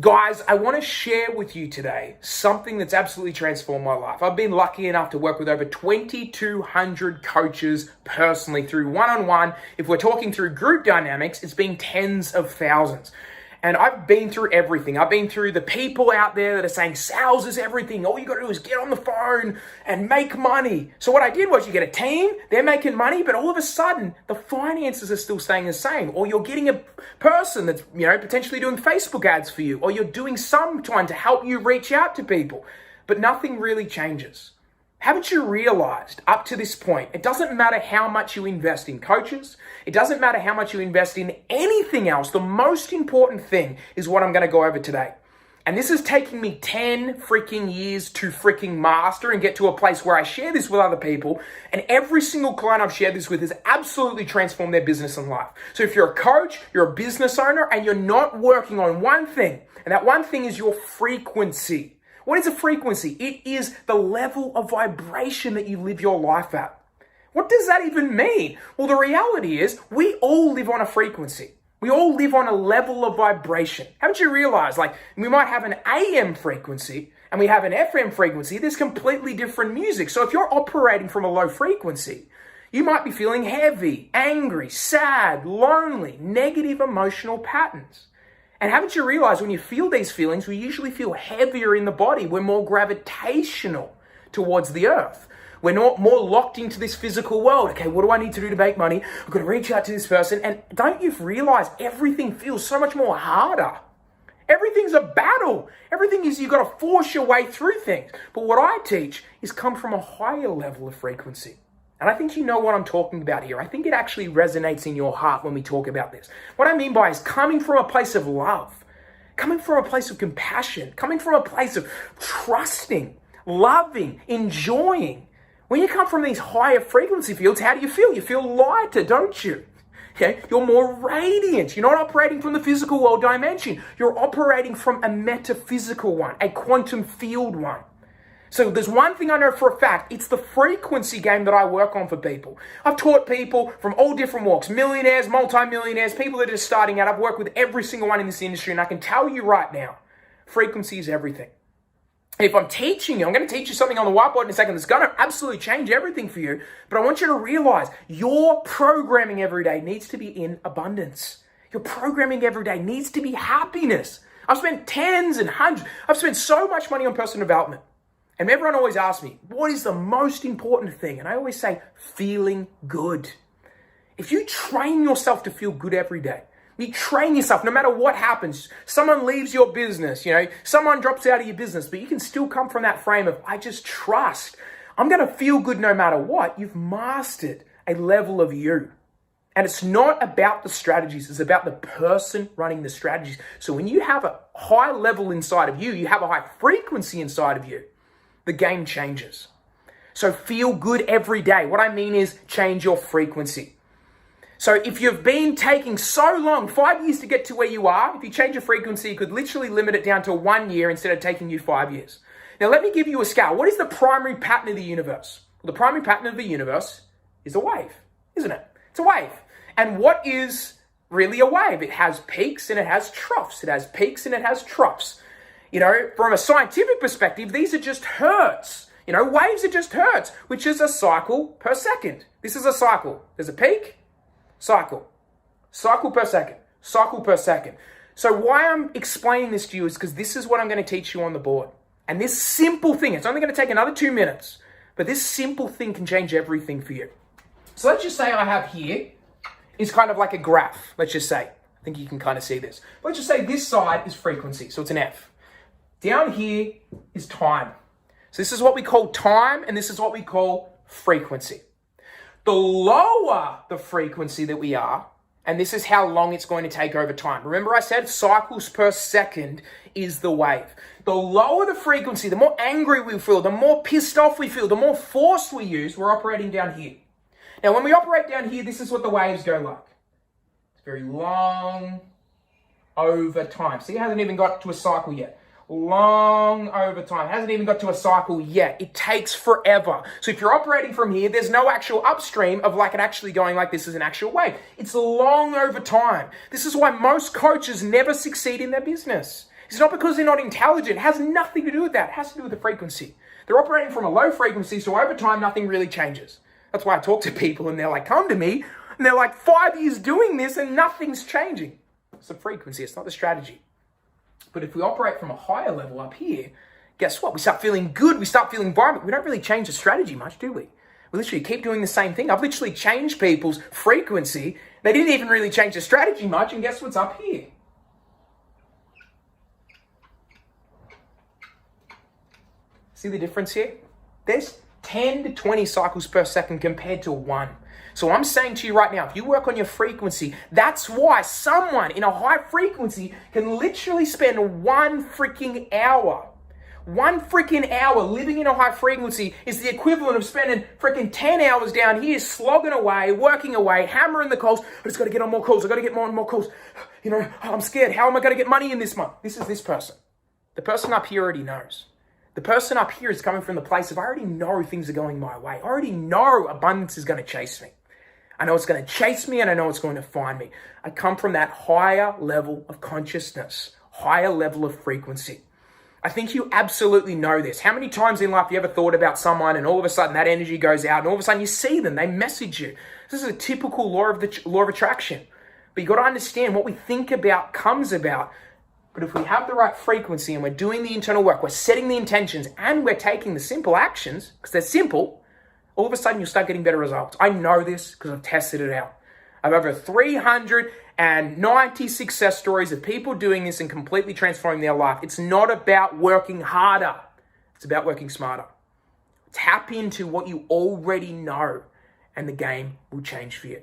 Guys, I want to share with you today something that's absolutely transformed my life. I've been lucky enough to work with over 2,200 coaches personally through one-on-one. If we're talking through group dynamics, it's been tens of thousands. And I've been through everything. I've been through the people out there that are saying sales is everything. All you got to do is get on the phone and make money. So what I did was you get a team, they're making money, but all of a sudden the finances are still staying the same. Or you're getting a person that's, potentially doing Facebook ads for you, or you're doing sometime to help you reach out to people, but nothing really changes. Haven't you realized up to this point, it doesn't matter how much you invest in coaches, it doesn't matter how much you invest in anything else, the most important thing is what I'm going to go over today. And this is taking me 10 freaking years to freaking master and get to a place where I share this with other people, and every single client I've shared this with has absolutely transformed their business and life. So if you're a coach, you're a business owner, and you're not working on one thing, and that one thing is your frequency. What is a frequency? It is the level of vibration that you live your life at. What does that even mean? Well, the reality is we all live on a frequency. We all live on a level of vibration. Haven't you realized, we might have an AM frequency and we have an FM frequency. There's completely different music. So if you're operating from a low frequency, you might be feeling heavy, angry, sad, lonely, negative emotional patterns. And haven't you realized when you feel these feelings, we usually feel heavier in the body. We're more gravitational towards the earth. We're not more locked into this physical world. Okay, what do I need to do to make money? I've got to reach out to this person. And don't you realize everything feels so much more harder? Everything's a battle. Everything is you've got to force your way through things. But what I teach is come from a higher level of frequency. And I think you know what I'm talking about here. I think it actually resonates in your heart when we talk about this. What I mean by is coming from a place of love, coming from a place of compassion, coming from a place of trusting, loving, enjoying. When you come from these higher frequency fields, how do you feel? You feel lighter, don't you? Okay? You're more radiant. You're not operating from the physical world dimension. You're operating from a metaphysical one, a quantum field one. So there's one thing I know for a fact, it's the frequency game that I work on for people. I've taught people from all different walks, millionaires, multimillionaires, people that are just starting out. I've worked with every single one in this industry, and I can tell you right now, frequency is everything. If I'm teaching you, I'm going to teach you something on the whiteboard in a second that's going to absolutely change everything for you, but I want you to realize your programming every day needs to be in abundance. Your programming every day needs to be happiness. I've spent tens and hundreds, I've spent so much money on personal development. And everyone always asks me, what is the most important thing? And I always say, feeling good. If you train yourself to feel good every day, you train yourself no matter what happens. Someone leaves your business, someone drops out of your business, but you can still come from that frame of, I just trust. I'm going to feel good no matter what. You've mastered a level of you. And it's not about the strategies. It's about the person running the strategies. So when you have a high level inside of you, you have a high frequency inside of you, the game changes. So feel good every day. What I mean is change your frequency. So if you've been taking so long, 5 years to get to where you are, if you change your frequency, you could literally limit it down to 1 year instead of taking you 5 years. Now let me give you a scale. What is the primary pattern of the universe? Well, the primary pattern of the universe is a wave, isn't it? It's a wave. And what is really a wave? It has peaks and it has troughs. It has peaks and it has troughs. From a scientific perspective, these are just hertz. Waves are just hertz, which is a cycle per second. This is a cycle. There's a peak, cycle per second, cycle per second. So why I'm explaining this to you is because this is what I'm going to teach you on the board. And this simple thing, it's only going to take another 2 minutes, but this simple thing can change everything for you. So let's just say I have here is kind of like a graph, let's just say. I think you can kind of see this. Let's just say this side is frequency, so it's an F. Down here is time. So this is what we call time, and this is what we call frequency. The lower the frequency that we are, and this is how long it's going to take over time. Remember I said cycles per second is the wave. The lower the frequency, the more angry we feel, the more pissed off we feel, the more force we use, we're operating down here. Now when we operate down here, this is what the waves go like. It's very long over time. See, it hasn't even got to a cycle yet. Long over time. Hasn't even got to a cycle yet. It takes forever. So if you're operating from here, there's no actual upstream of it actually going like this is an actual wave. It's long over time. This is why most coaches never succeed in their business. It's not because they're not intelligent. It has nothing to do with that. It has to do with the frequency. They're operating from a low frequency, so over time, nothing really changes. That's why I talk to people and they're like, come to me, and they're like 5 years doing this and nothing's changing. It's the frequency, it's not the strategy. But if we operate from a higher level up here, guess what? We start feeling good, we start feeling vibrant. We don't really change the strategy much, do we? We literally keep doing the same thing. I've literally changed people's frequency. They didn't even really change the strategy much, and guess what's up here? See the difference here? There's 10 to 20 cycles per second compared to 1. So I'm saying to you right now, if you work on your frequency, that's why someone in a high frequency can literally spend 1 freaking hour. 1 freaking hour living in a high frequency is the equivalent of spending freaking 10 hours down here slogging away, working away, hammering the calls. I just got to get on more calls. I got to get more and more calls. You know, I'm scared. How am I going to get money in this month? This is this person. The person up here already knows. The person up here is coming from the place of, I already know things are going my way. I already know abundance is going to chase me. I know it's going to chase me and I know it's going to find me. I come from that higher level of consciousness, higher level of frequency. I think you absolutely know this. How many times in life have you ever thought about someone and all of a sudden that energy goes out and all of a sudden you see them, they message you. This is a typical law of attraction. But you've got to understand what we think about comes about. But if we have the right frequency and we're doing the internal work, we're setting the intentions and we're taking the simple actions, because they're simple, all of a sudden you'll start getting better results. I know this because I've tested it out. I have over 390 success stories of people doing this and completely transforming their life. It's not about working harder. It's about working smarter. Tap into what you already know and the game will change for you.